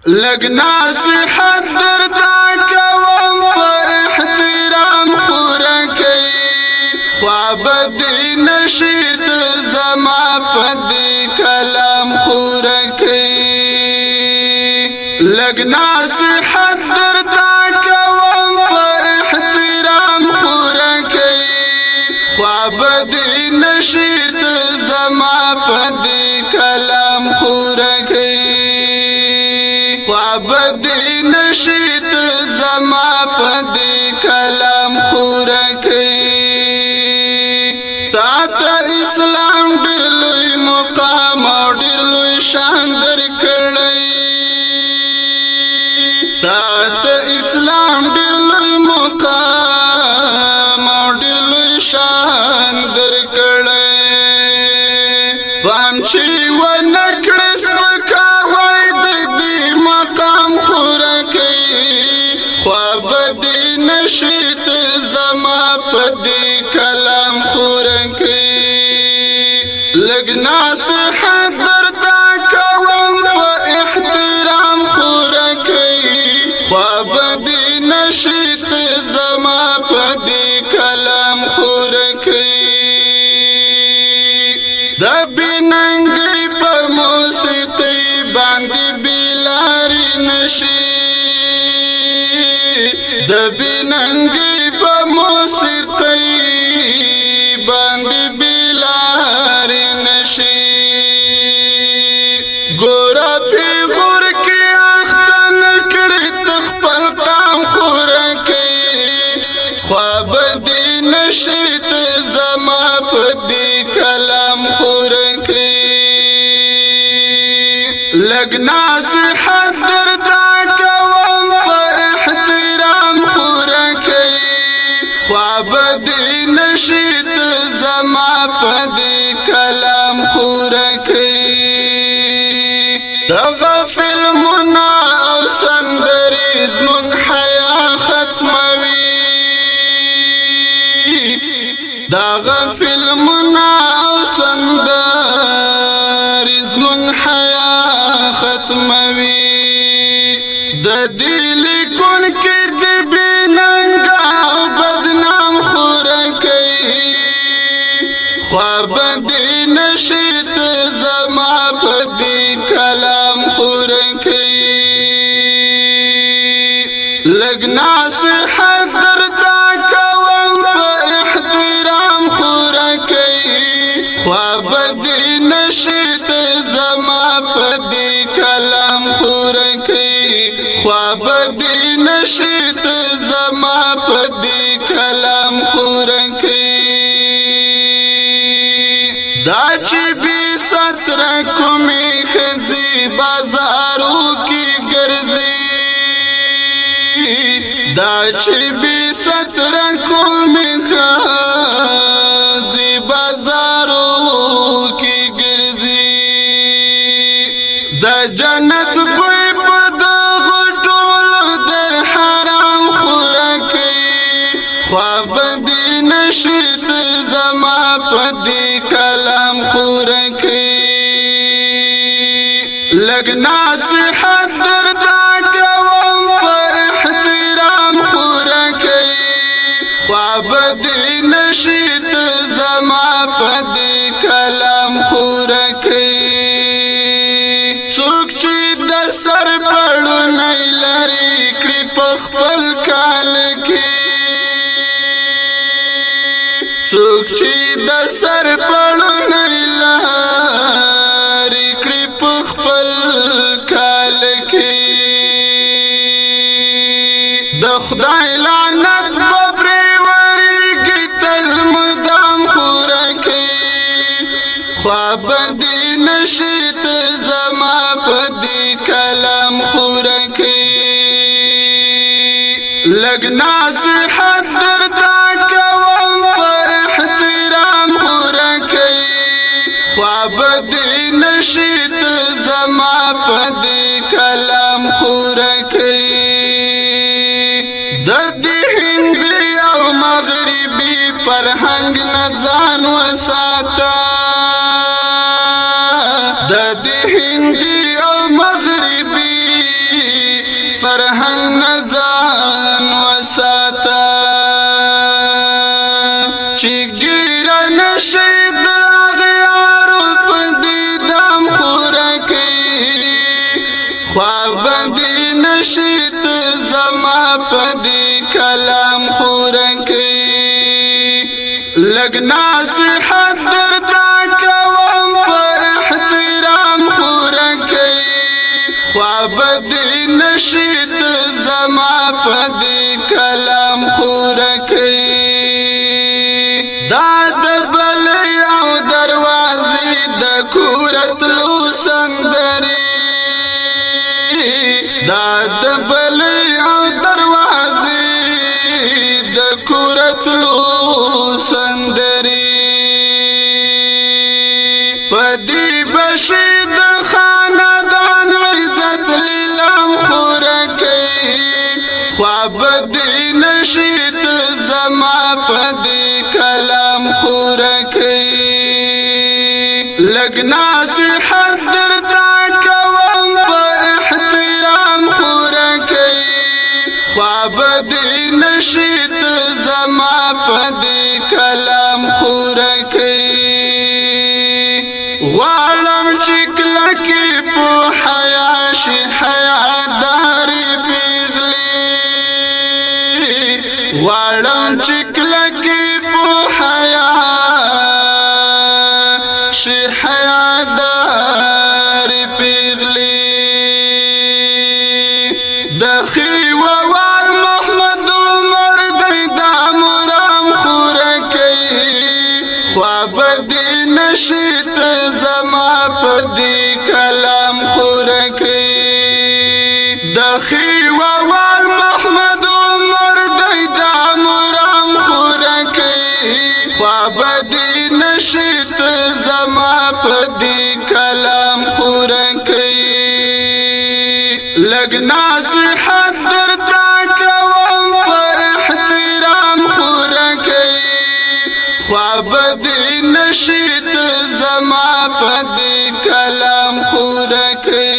لگ نصیحت دردا کوم په احترام خورا کوي خواب دی نشید زما په دی کلام خورا کوي لگ نصیحت دردا کوم په احترام خورا کوي خواب دی نشید زما په دی کلام خورا کوي خواب دی نشید زما په دی کلام خورا کوي تا ته اسلام ډېر لوی مقام او ډېر لوی شان درکړی تا ته اسلام ډېر لوی مقام او ډېر لوی شان درکړی پام چې ونکړې سپکاوی د دې مقام خورا کوي خواب دې نشید زما په دې کلام خورا کوي لږ نصیحت درته کوم په احترام خورا کوي خواب دې نشید زما په دې کلام خورا کوي د بننګي په موسیقي باندې بلاري نشي د بننګي په موسیقي باندې بلاري نشي ګورا پیغور کې اختن کړي تخپل قام خورا کوي خواب دې نشید زما په دې کلام خورا کوي لګ نصیحت دردا کوم په احترام خورا کوي خواب دې نشید زما په دې کلام خورا کوي غافل منا او سندري زمون حیا ختموي دا غافل منا او سندري زمون حیا ختموي د دل کون کې د بننګ او بدنام خورا کوي خواب دې نشید زما په دې کلام خورا کوي لګ نصیحت دردا کوم په احترام خورا کوي خواب دې نشید زما په دې کلام خورا کوي خواب دې نشید زما په دې کلام خورا کوي دا چې بي ستر کومي خزي بازارو کې ګرځي دا چې بي ستر کومي خزي بازارو کې ګرځي د جنت بوی په دغه ټولو د حرام خورا کوي خواب دې نشید زما په دې کلام خورا کوي لګ نصیحت دردا کوم په احترام خورا کوي خواب دې نشید زما په دې کلام خورا کوي څوک چې د سر پړونی لري کړي په خپل کال کې څوک چې د سر پړونی لري کړي په خپل کال کې د خدای لعنت ببري وريږي تل مدام خورا کوي خواب دې نشید زما په دې کلام خورا کوي لګ نصیحت دردا کوم په احترام خورا کوي خواب دې نشید زما په دې کلام خورا کوي د دې هندي او مغربي فرهنګ نه ځان وساته د هندي او مغربي فرهنګ نزان وساتا چې ګیره نشي د غیارو په دې دم خورکې خواب دې نشي ته زما په دې کلام خورکې لګ نصیحت درته کوم په احترام خورکې خواب دې نشي ته زما په دې کلام خورکې دا د بلې او دروازې د کورتلو سندرې دا د بلې او دروازې د کورتلو سندرې پدې بشي د خاندان عزت لیلام خورکې خواب دې نشي ته زما پدې کلام خورکې لګ نصیحت درته کوم په احترام خورکې خواب دې نشي ته زما پدې کلام خورکې غواړم چې کلکې په حیا شي حیادارې پیغلې غواړم چې کلکې په حیا شي حیادارې پیغلې د خیوال محمد عمر دی د مرام خورکې خواب دې نشي ته زما په دې کلام خورکې د خیوال محمد عمر دی د مرام خورکې خواب دې نشي ته زما په دې کلام خورکې لګ نصیحت درته کوم په احترام خورکې خواب دې نشي ته زما په دې کلام خورکې